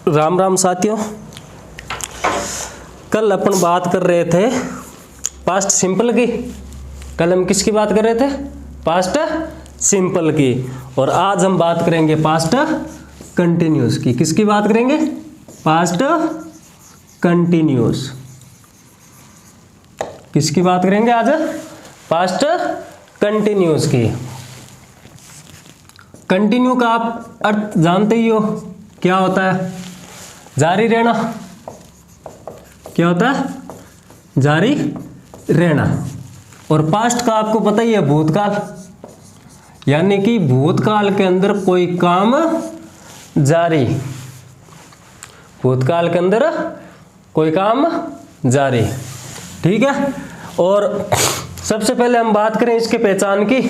राम राम साथियों। कल अपन बात कर रहे थे पास्ट सिंपल की। कल हम किसकी बात कर रहे थे? पास्ट सिंपल की। और आज हम बात करेंगे पास्ट कंटिन्यूस की। किसकी बात करेंगे? Past continuous. किसकी बात करेंगे आज? पास्ट कंटिन्यूस की। कंटिन्यू का आप अर्थ जानते ही हो, क्या होता है? जारी रहना। क्या होता है? जारी रहना। और पास्ट का आपको पता ही है, भूतकाल। यानी कि भूतकाल के अंदर कोई काम जारी। भूतकाल के अंदर कोई काम जारी। ठीक है। और सबसे पहले हम बात करें इसके पहचान की।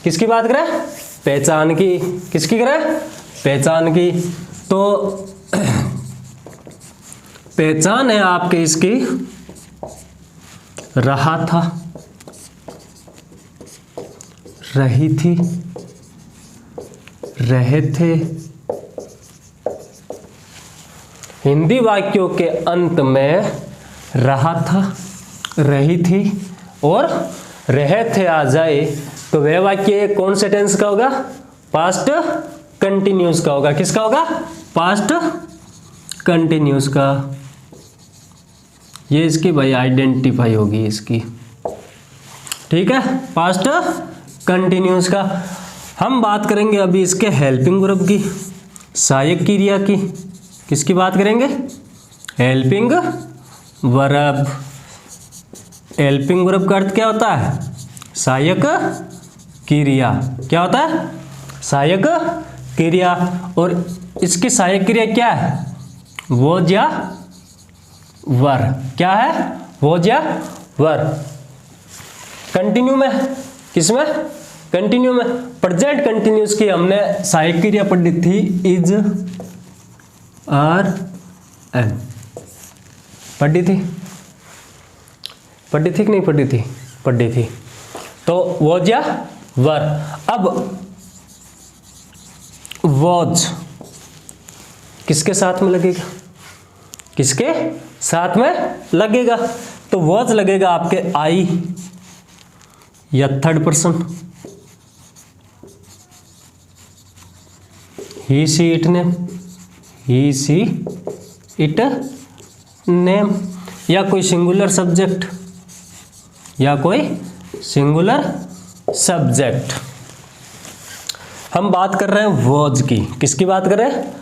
किसकी बात करें? पहचान की। किसकी करें? पहचान की। तो पहचान है आपके इसकी रहा था, रही थी, रहे थे। हिंदी वाक्यों के अंत में रहा था, रही थी और रहे थे आ जाए तो वह वाक्य कौन से टेंस का होगा? पास्ट कंटिन्यूस का होगा। किसका होगा? पास्ट कंटिन्यूस का। ये इसकी भाई आइडेंटिफाई होगी इसकी। ठीक है, पास्ट कंटिन्यूस का। हम बात करेंगे अभी इसके हेल्पिंग वर्ब की, सहायक क्रिया की। किसकी बात करेंगे? Helping verb. हेल्पिंग वर्ब का अर्थ क्या होता है? सहायक क्रिया। क्या होता है? सहायक क्रिया। और इसकी सहायक क्रिया क्या है? वॉज या वर। क्या है? वॉज या वर। कंटिन्यू में, किसमें? कंटिन्यू में। प्रेजेंट कंटिन्यूस की हमने सहायक क्रिया पढ़ी थी, इज, आर, एन। पढ़ी थी? पढ़ी थी कि नहीं पढ़ी थी? पढ़ी थी। तो वॉज या वर। अब वॉज किसके साथ में लगेगा? किसके साथ में लगेगा? तो वॉज लगेगा आपके आई या third person. He she it name, he she it name. या कोई सिंगुलर सब्जेक्ट, या कोई सिंगुलर सब्जेक्ट। हम बात कर रहे हैं वॉज की। किसकी बात कर रहे हैं?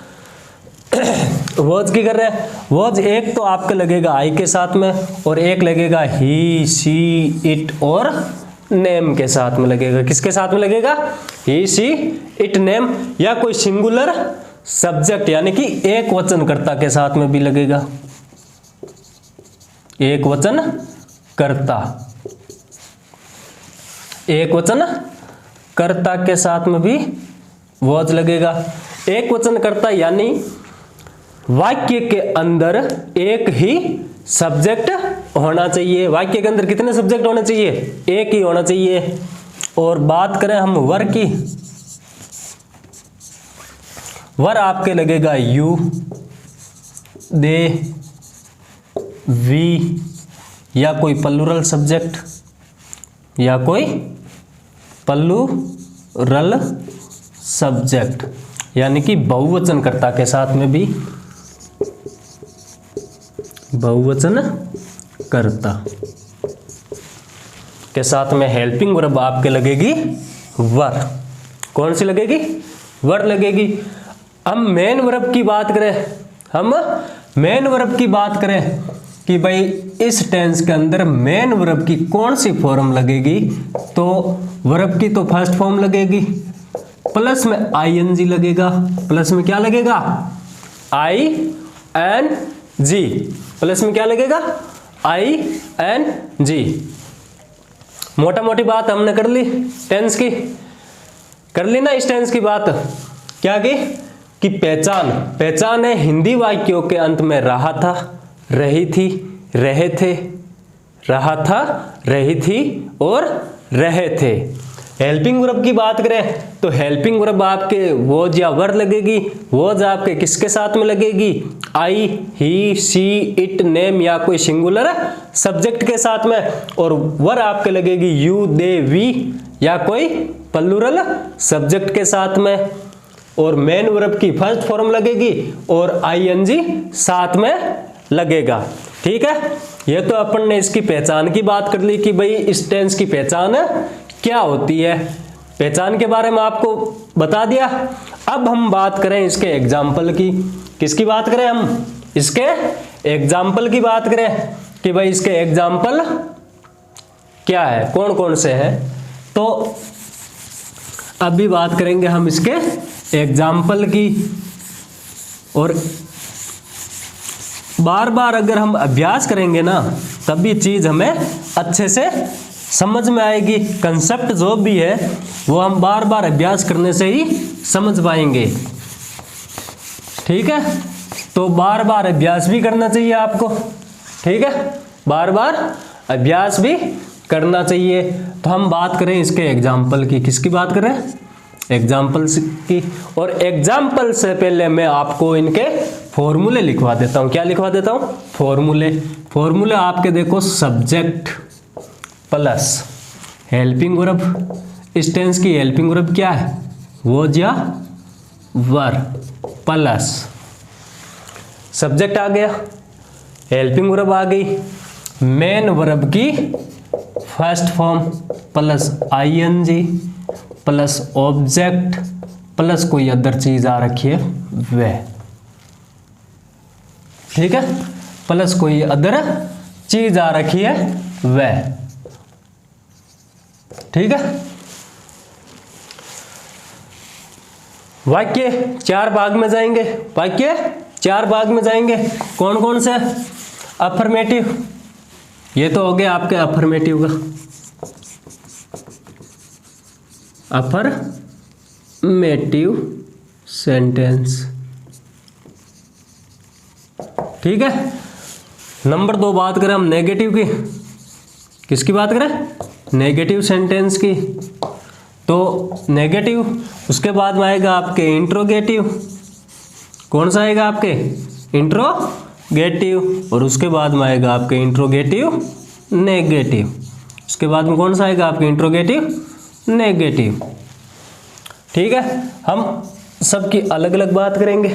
वॉज की कर रहे हैं। वॉज एक तो आपके लगेगा आई के साथ में, और एक लगेगा ही सी इट और नेम के साथ में लगेगा। किसके साथ में लगेगा? ही सी इट नेम। या कोई सिंगुलर सब्जेक्ट यानी कि एक वचनकर्ता के साथ में भी लगेगा। एक वचन कर्ता, एक वचन कर्ता के साथ में भी वॉज लगेगा। एक वचन कर्ता यानी वाक्य के अंदर एक ही सब्जेक्ट होना चाहिए। वाक्य के अंदर कितने सब्जेक्ट होने चाहिए? एक ही होना चाहिए। और बात करें हम वर की, वर आपके लगेगा यू, दे, वी, या कोई प्लूरल सब्जेक्ट, या कोई प्लूरल सब्जेक्ट यानी कि बहुवचन कर्ता के साथ में भी, बहुवचन कर्ता के साथ में हेल्पिंग वर्ब आपके लगेगी वर। कौन सी लगेगी? वर लगेगी। हम मेन वर्ब की बात करें, हम मेन वर्ब की बात करें कि भाई इस टेंस के अंदर मेन वर्ब की कौन सी फॉर्म लगेगी, तो वर्ब की तो फर्स्ट फॉर्म लगेगी, प्लस में आईएनजी लगेगा। प्लस में क्या लगेगा? I N ji. प्लस में क्या लगेगा? I N G. मोटा मोटी बात हमने कर ली टेंस की, कर ली ना इस टेंस की बात। क्या की? कि पहचान। पहचान है हिंदी वाक्यों के अंत में रहा था, रही थी, रहे थे, रहा था, रही थी और रहे थे। हेल्पिंग वर्ब की बात करें तो हेल्पिंग वर्ब आपके वॉज या वर लगेगी। वॉज आपके किसके साथ में लगेगी? आई, ही, शी, इट, नेम या कोई सिंगुलर सब्जेक्ट के साथ में। और वर आपके लगेगी यू, दे, वी या कोई प्लूरल सब्जेक्ट के साथ में। और मेन वर्ब की फर्स्ट फॉर्म लगेगी और आईएनजी साथ में लगेगा। ठीक है, ये तो अपन ने इसकी पहचान की बात कर ली कि भाई इस टेंस की पहचान क्या होती है, पहचान के बारे में आपको बता दिया। अब हम बात करें इसके एग्जाम्पल की। किसकी बात करें हम? इसके एग्जाम्पल की बात करें कि भाई इसके एग्जाम्पल क्या है, कौन कौन से हैं। तो अभी बात करेंगे हम इसके एग्जाम्पल की। और बार बार अगर हम अभ्यास करेंगे ना तब ये चीज हमें अच्छे से समझ में आएगी। कंसेप्ट जो भी है वो हम बार बार अभ्यास करने से ही समझ पाएंगे। ठीक है, तो बार बार अभ्यास भी करना चाहिए आपको। ठीक है, बार बार अभ्यास भी करना चाहिए। तो हम बात करें इसके एग्जाम्पल की। किसकी बात करें? एग्जाम्पल्स की। और एग्जाम्पल से पहले मैं आपको इनके फॉर्मूले लिखवा देता हूं। क्या लिखवा देता हूं? फॉर्मूले। फॉर्मूले आपके देखो, सब्जेक्ट प्लस हेल्पिंग वर्ब। इस टेंस की हेल्पिंग वर्ब क्या है? वॉज या वर प्लस सब्जेक्ट आ गया, हेल्पिंग वर्ब आ गई, मेन वर्ब की first form plus ING plus object plus कोई अदर चीज आ रखी है वह। ठीक है, प्लस कोई अदर चीज आ रखी है वह। ठीक है, वाक्य 4 भाग में जाएंगे। वाक्य 4 भाग में जाएंगे। कौन कौन से? अफर्मेटिव, ये तो हो गया आपके अफर्मेटिव का। Affirmative sentence. ठीक है, नंबर 2 बात करें हम नेगेटिव की। किसकी बात करें? नेगेटिव सेंटेंस की। तो नेगेटिव, उसके बाद में आएगा आपके इंट्रोगेटिव। कौन सा आएगा आपके? इंट्रोगेटिव। और उसके बाद में आएगा आपके इंट्रोगेटिव नेगेटिव। उसके बाद में कौन सा आएगा आपके? Interrogative negative. ठीक है, हम सबकी अलग अलग बात करेंगे।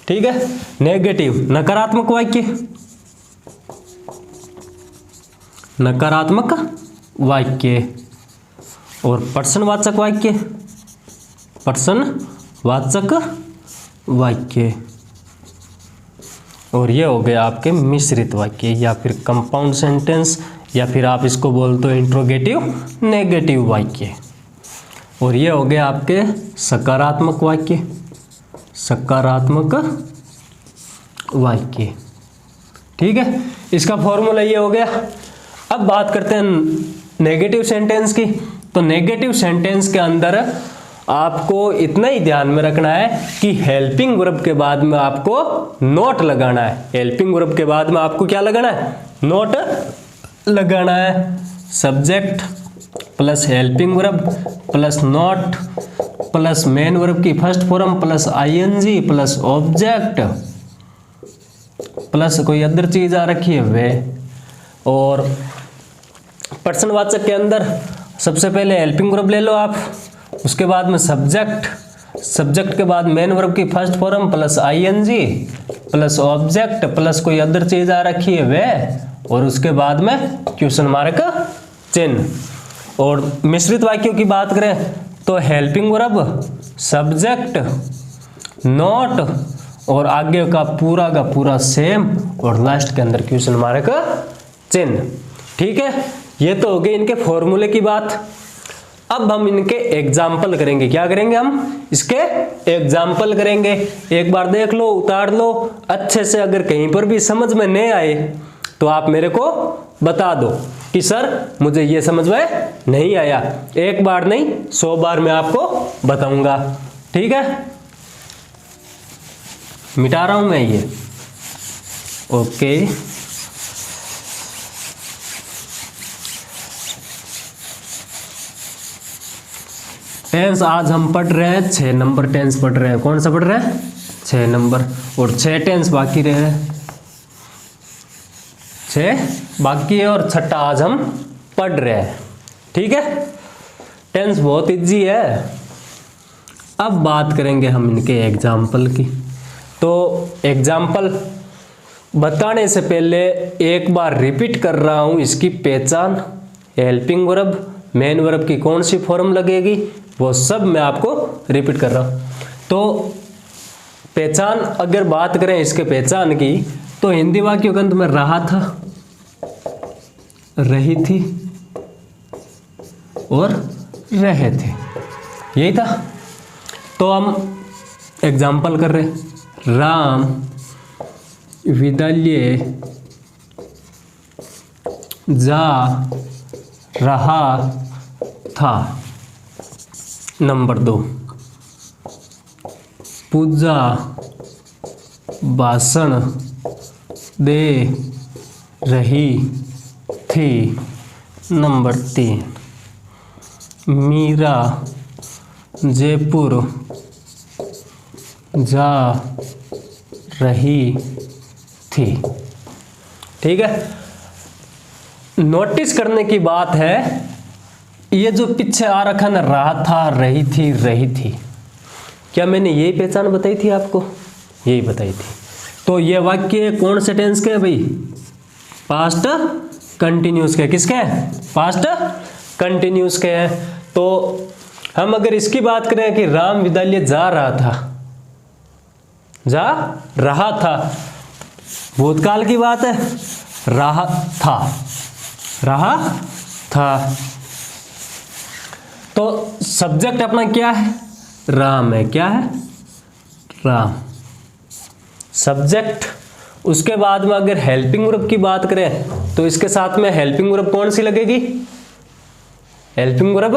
ठीक है, नेगेटिव नकारात्मक वाक्य। नकारात्मक वाक्य। और पर्सनवाचक वाक्य। पर्सनवाचक वाक्य। और ये हो गया आपके मिश्रित वाक्य या फिर कंपाउंड सेंटेंस, या फिर आप इसको बोलते हो इंट्रोगेटिव नेगेटिव वाक्य। और ये हो गया आपके सकारात्मक वाक्य। सकारात्मक वाक्य। ठीक है, इसका फॉर्मूला ये हो गया। अब बात करते हैं नेगेटिव सेंटेंस की। तो नेगेटिव सेंटेंस के अंदर आपको इतना ही ध्यान में रखना है कि हेल्पिंग वर्ब के बाद में आपको नोट लगाना है। हेल्पिंग वर्ब के बाद में आपको क्या लगाना है? नोट लगाना है। Subject plus helping verb plus not plus main verb की first form plus ING plus object plus कोई अदर चीज आ रखी है वे। और पर्सनवाचक के अंदर सबसे पहले हेल्पिंग वर्ब ले लो आप, उसके बाद में सब्जेक्ट, सब्जेक्ट के बाद मेन वर्ब की first form plus ING plus object plus कोई अदर चीज आ रखी है वे, और उसके बाद में क्वेश्चन मार्क चिन्ह। और मिश्रित वाक्यों की बात करें तो हेल्पिंग वर्ब, सब्जेक्ट, नोट और आगे का पूरा सेम और लास्ट के अंदर क्वेश्चन मार्क चिन्ह। ठीक है, ये तो हो गई इनके फॉर्मूले की बात। अब हम इनके एग्जाम्पल करेंगे। क्या करेंगे? हम इसके एग्जाम्पल करेंगे। एक बार देख लो, उतार लो अच्छे से। अगर कहीं पर भी समझ में नहीं आए तो आप मेरे को बता दो कि सर मुझे ये समझ में नहीं आया। एक बार नहीं 100 बार मैं आपको बताऊंगा। ठीक है, मिटा रहा हूं मैं ये। ओके, टेंस आज हम पढ़ रहे हैं 6 नंबर टेंस पढ़ रहे हैं। कौन सा पढ़ रहे हैं? 6 नंबर, और 6 टेंस बाकी रह रहे, 6 बाकी है और 6ठा आज हम पढ़ रहे हैं। ठीक है, टेंस बहुत इजी है। अब बात करेंगे हम इनके एग्जाम्पल की। तो एग्जाम्पल बताने से पहले एक बार रिपीट कर रहा हूं इसकी पहचान। हेल्पिंग वर्ब, मेन वर्ब की कौन सी फॉर्म लगेगी, वो सब मैं आपको रिपीट कर रहा हूं। तो पहचान, अगर बात करें इसके पहचान की, तो हिंदी वाक्यों के अंत में रहा था, रही थी और रहे थे, यही था। तो हम एग्जाम्पल कर रहे, राम विद्यालय जा रहा था। नंबर 2, पूजा भाषण दे रही थी। नंबर 3, मीरा जयपुर जा रही थी। ठीक है, नोटिस करने की बात है, ये जो पीछे आ रखा ना, रहा था, रही थी, क्या मैंने यही पहचान बताई थी आपको? यही बताई थी। तो ये वाक्य कौन से टेंस के है भाई? पास्ट कंटिन्यूस के। किसके हैं? पास्ट कंटिन्यूस के हैं। तो हम अगर इसकी बात करें कि राम विद्यालय जा रहा था, जा रहा था, भूतकाल की बात है, रहा था, रहा था। तो सब्जेक्ट अपना क्या है? राम है। क्या है? राम सब्जेक्ट। उसके बाद में अगर हेल्पिंग वर्ब की बात करें तो इसके साथ में हेल्पिंग वर्ब कौन सी लगेगी? हेल्पिंग वर्ब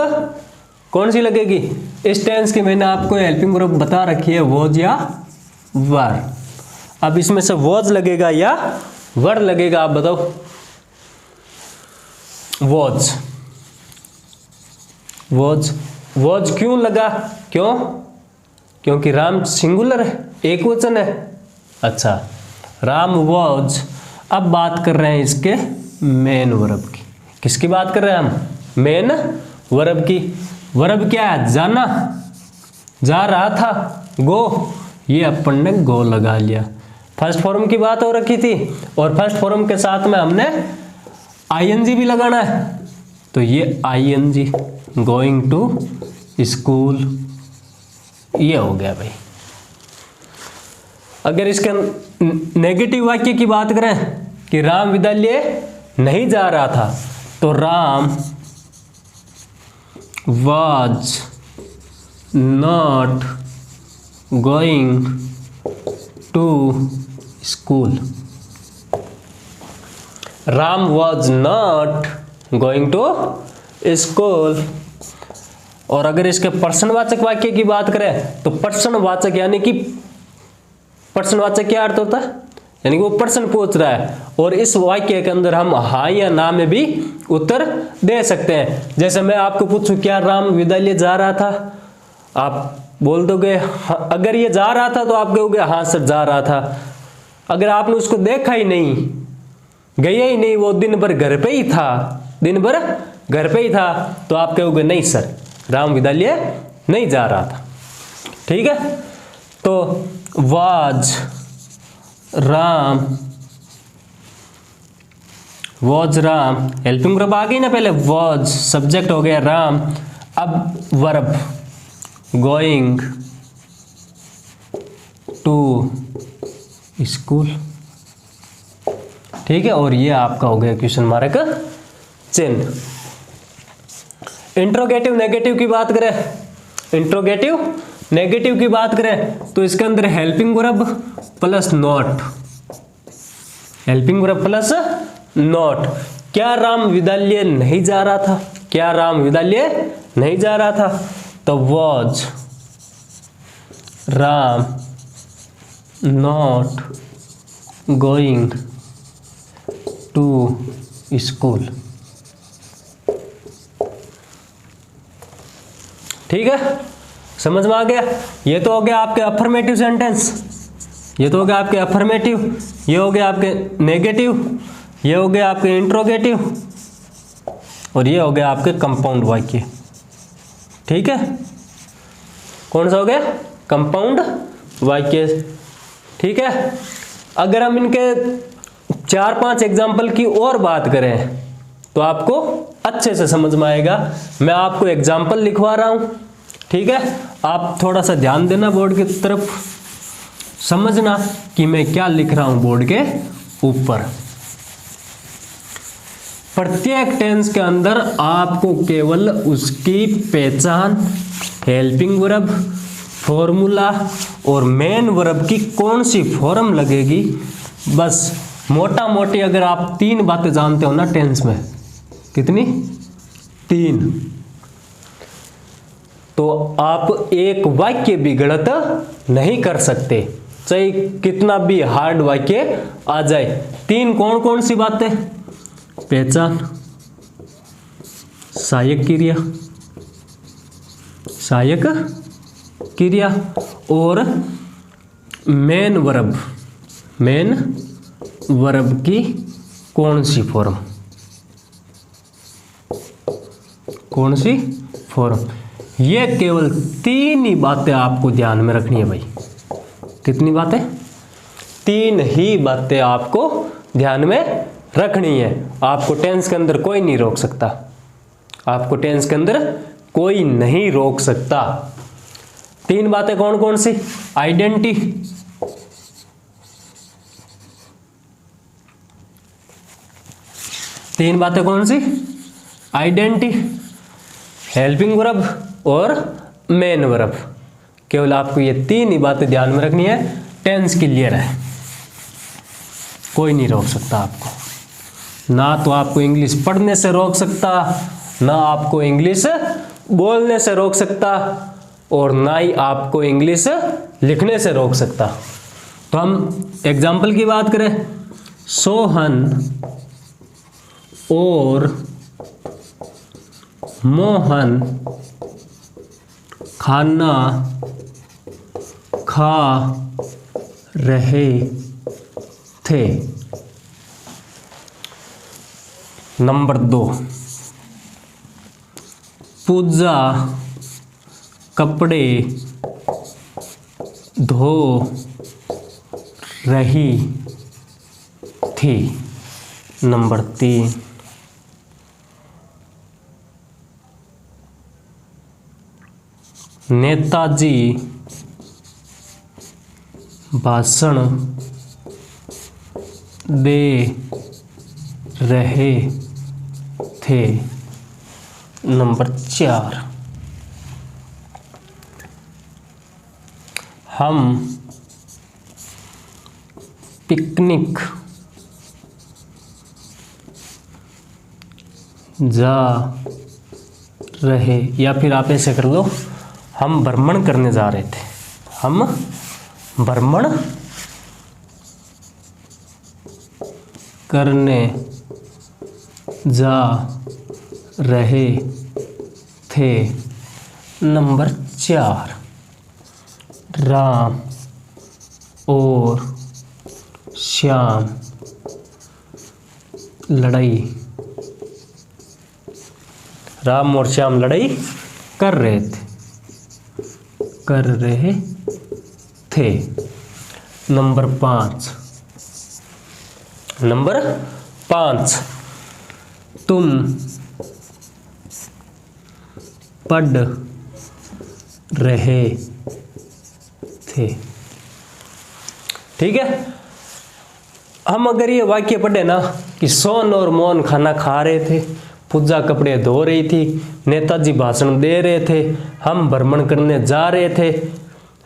कौन सी लगेगी? इस टेंस की मैंने आपको हेल्पिंग वर्ब बता रखी है, वॉज या वर। अब इसमें से वॉज लगेगा या वर लगेगा, आप बताओ। वॉज, वॉज, वॉज क्यों लगा? क्यों? क्योंकि राम सिंगुलर है, एक वचन है। अच्छा, राम वॉज। अब बात कर रहे हैं इसके मेन वर्ब की। किसकी बात कर रहे हैं हम? मेन वर्ब की। वर्ब क्या है? जाना, जा रहा था, गो, ये अपन ने गो लगा लिया। फर्स्ट फॉर्म की बात हो रखी थी और फर्स्ट फॉर्म के साथ में हमने आईएनजी भी लगाना है, तो ये आईएनजी, गोइंग टू स्कूल, ये हो गया भाई। अगर इसके नेगेटिव वाक्य की बात करें कि राम विद्यालय नहीं जा रहा था, तो Ram was not going to school. Ram was not going to school। और अगर इसके पर्सनवाचक वाक्य की बात करें तो पर्सनवाचक यानी कि पर्सनवाचक क्या अर्थ होता है? यानी कि वो पर्सन पूछ रहा है, और इस वाक्य के अंदर हम हाँ या ना में भी उत्तर दे सकते हैं। जैसे मैं आपको पूछूं क्या राम विद्यालय जा रहा था, आप बोल दोगे हाँ। अगर ये जा रहा था तो आप कहोगे हाँ सर जा रहा था। अगर आपने उसको देखा ही नहीं, गया ही नहीं, वो दिन भर घर पे ही था, दिन भर घर पे ही था, तो आप कहोगे नहीं सर राम विद्यालय नहीं जा रहा था। ठीक है, तो was Ram, was Ram, helping verb आ गई ना पहले, वॉज सब्जेक्ट हो गया राम। अब वर्ब गोइंग टू स्कूल। ठीक है, और ये आपका हो गया क्वेश्चन मार्क चिन्ह। इंट्रोगेटिव नेगेटिव की बात करें, इंट्रोगेटिव नेगेटिव की बात करें तो इसके अंदर helping verb plus not, helping verb plus not. क्या राम विद्यालय नहीं जा रहा था? क्या राम विद्यालय नहीं जा रहा था? तो was Ram not going to school. ठीक है, समझ में आ गया। ये तो हो गया आपके अफर्मेटिव सेंटेंस, ये तो हो गया आपके अफर्मेटिव, ये हो गया आपके नेगेटिव, ये हो गया आपके इंट्रोगेटिव, और ये हो गया आपके कंपाउंड वाक्य। ठीक है, कौन सा हो गया? कंपाउंड वाक्य। ठीक है, अगर हम इनके 4-5 एग्जाम्पल की और बात करें तो आपको अच्छे से समझ में आएगा। मैं आपको एग्जाम्पल लिखवा रहा हूं, ठीक है, आप थोड़ा सा ध्यान देना बोर्ड की तरफ, समझना कि मैं क्या लिख रहा हूं बोर्ड के ऊपर। प्रत्येक टेंस के अंदर आपको केवल उसकी पहचान, हेल्पिंग वर्ब, फॉर्मूला और मेन वर्ब की कौन सी फॉर्म लगेगी, बस मोटा मोटी अगर आप 3 बातें जानते हो ना टेंस में, कितनी? 3, तो आप एक वाक्य भी गलत नहीं कर सकते, चाहे कितना भी हार्ड वाक्य आ जाए। 3 कौन कौन सी बातें? पहचान, सहायक क्रिया, सहायक क्रिया और मेन वर्ब, मेन वर्ब की कौन सी फॉर्म, कौन सी फॉर्म। ये केवल 3 ही बातें आपको ध्यान में रखनी है भाई। कितनी बातें? 3 ही बातें आपको ध्यान में रखनी है। आपको टेंस के अंदर कोई नहीं रोक सकता, आपको टेंस के अंदर कोई नहीं रोक सकता। 3 बातें कौन कौन सी? आइडेंटिटी, तीन बातें कौन सी? आइडेंटिटी, हेल्पिंग वर्ब और मेन वर्ब। केवल आपको ये 3 ही बातें ध्यान में रखनी है, टेंस क्लियर है, कोई नहीं रोक सकता आपको। ना तो आपको इंग्लिश पढ़ने से रोक सकता, ना आपको इंग्लिश बोलने से रोक सकता, और ना ही आपको इंग्लिश लिखने से रोक सकता। तो हम एग्जाम्पल की बात करें, सोहन और मोहन खाना खा रहे थे। नंबर 2, पूजा कपड़े धो रही थी। नंबर 3, नेताजी भाषण दे रहे थे। नंबर 4, हम पिकनिक जा रहे, या फिर आप ऐसे कर लो, हम भ्रमण करने जा रहे थे। हम भ्रमण करने जा रहे थे। नंबर 4, राम और श्याम लड़ाई, राम और श्याम लड़ाई कर रहे थे, कर रहे थे। नंबर 5, नंबर 5, तुम पढ़ रहे थे। ठीक है, हम अगर ये वाक्य पढ़े ना कि सोहन और मोहन खाना खा रहे थे, पूजा कपड़े धो रही थी, नेताजी भाषण दे रहे थे, हम भ्रमण करने जा रहे थे,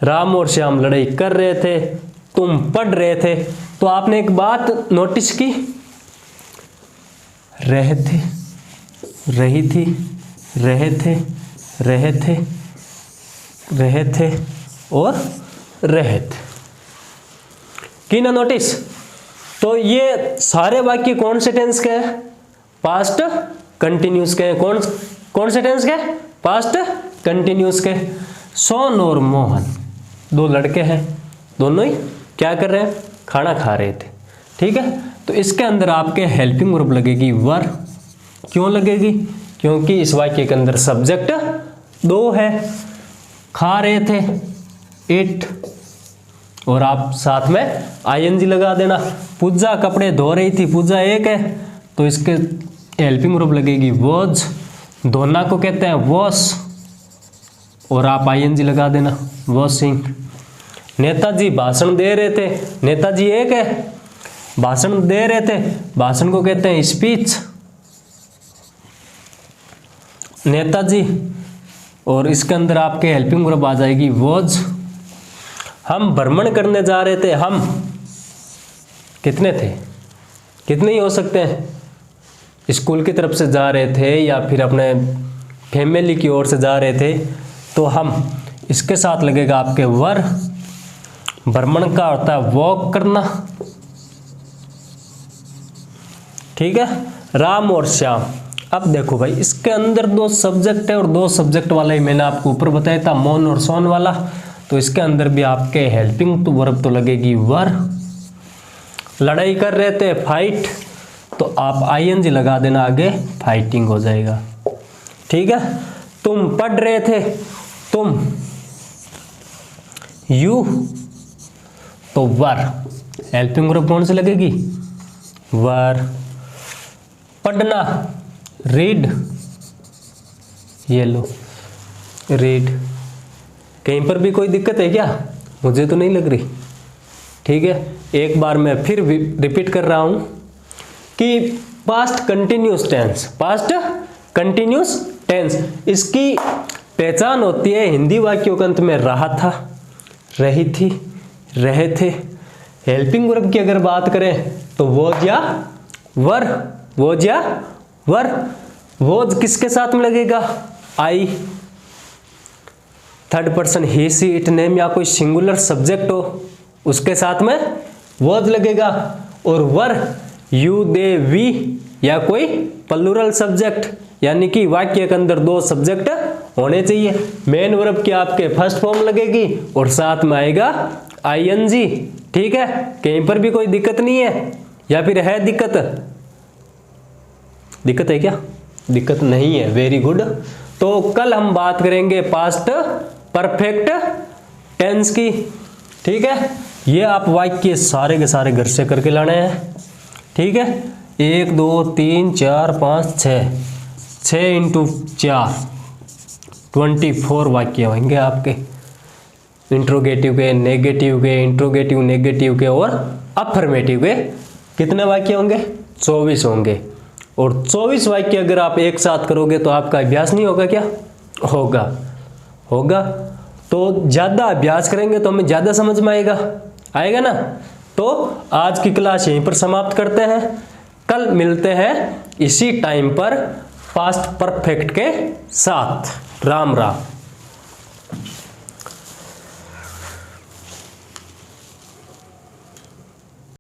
राम और श्याम लड़ाई कर रहे थे, तुम पढ़ रहे थे, तो आपने एक बात नोटिस की, रहे थे, रही थी, रहे थे, रहे थे, रहे थे और रहे थे। की ना नोटिस? तो ये सारे वाक्य कौन से टेंस के हैं? पास्ट कंटिन्यूस के हैं। कौन से टेंस के? पास्ट कंटिन्यूस के। सोन और मोहन 2 लड़के हैं, दोनों ही क्या कर रहे हैं, खाना खा रहे थे। ठीक है, तो इसके अंदर आपके हेल्पिंग वर्ब लगेगी वर। क्यों लगेगी, क्योंकि इस वाक्य के अंदर सब्जेक्ट 2 है, खा रहे थे इट, और आप साथ में आईएनजी लगा देना। पूजा कपड़े धो रही थी, पूजा एक है, तो इसके हेल्पिंग वर्ब लगेगी वॉज। धोना को कहते हैं वॉश, और आप आईएनजी लगा देना वॉशिंग। नेताजी भाषण दे रहे थे, नेताजी एक है, भाषण दे रहे थे, भाषण को कहते हैं स्पीच। नेताजी, और इसके अंदर आपके हेल्पिंग वर्ब आ जाएगी वॉज। हम भ्रमण करने जा रहे थे, हम कितने थे, कितने ही हो सकते हैं, स्कूल की तरफ से जा रहे थे या फिर अपने फैमिली की ओर से जा रहे थे, तो हम इसके साथ लगेगा आपके वर। भ्रमण का होता है वॉक करना। ठीक है, राम और श्याम। अब देखो भाई, इसके अंदर 2 सब्जेक्ट है और 2 सब्जेक्ट वाला ही मैंने आपको ऊपर बताया था, मौन और सोन वाला। तो इसके अंदर भी आपके हेल्पिंग वर्ब तो लगेगी वर। लड़ाई कर रहे थे फाइट, तो आप आईएनजी लगा देना आगे, फाइटिंग हो जाएगा। ठीक है, तुम पढ़ रहे थे, तुम, यू, तो वर। हेल्पिंग वर्ब कौन सी लगेगी, वर। पढ़ना रीड, ये लो रीड। कहीं पर भी कोई दिक्कत है क्या, मुझे तो नहीं लग रही। ठीक है, एक बार मैं फिर रिपीट कर रहा हूं कि past continuous tense, past continuous tense, इसकी पहचान होती है हिंदी वाक्यों के अंत में रहा था, रही थी, रहे थे। हेल्पिंग वर्ब की अगर बात करें तो वॉज या वर, वॉज या वर। वॉज किसके साथ में लगेगा, I, third person he she it name या कोई सिंगुलर सब्जेक्ट हो उसके साथ में वॉज लगेगा। और वर यू दे वी या कोई प्लूरल सब्जेक्ट, यानी कि वाक्य के अंदर 2 सब्जेक्ट होने चाहिए। मेन वर्ब की आपके फर्स्ट फॉर्म लगेगी और साथ में आएगा आईएनजी। ठीक है, कहीं पर भी कोई दिक्कत नहीं है या फिर है दिक्कत, दिक्कत है क्या, दिक्कत नहीं है, वेरी गुड। तो कल हम बात करेंगे पास्ट परफेक्ट टेंस की। ठीक है, ये आप वाक्य सारे के सारे घर से करके लाने हैं। ठीक है, 1 2 3 4 5 6 6 × 4 24 वाक्य होंगे आपके, इंट्रोगेटिव के, नेगेटिव के, इंट्रोगेटिव नेगेटिव के और अफर्मेटिव के। कितने वाक्य होंगे, 24 होंगे। और 24 वाक्य अगर आप एक साथ करोगे तो आपका अभ्यास नहीं होगा क्या, होगा, होगा। तो ज़्यादा अभ्यास करेंगे तो हमें ज़्यादा समझ में आएगा, आएगा ना। तो आज की क्लास यहीं पर समाप्त करते हैं, कल मिलते हैं इसी टाइम पर पास्ट परफेक्ट के साथ। राम राम।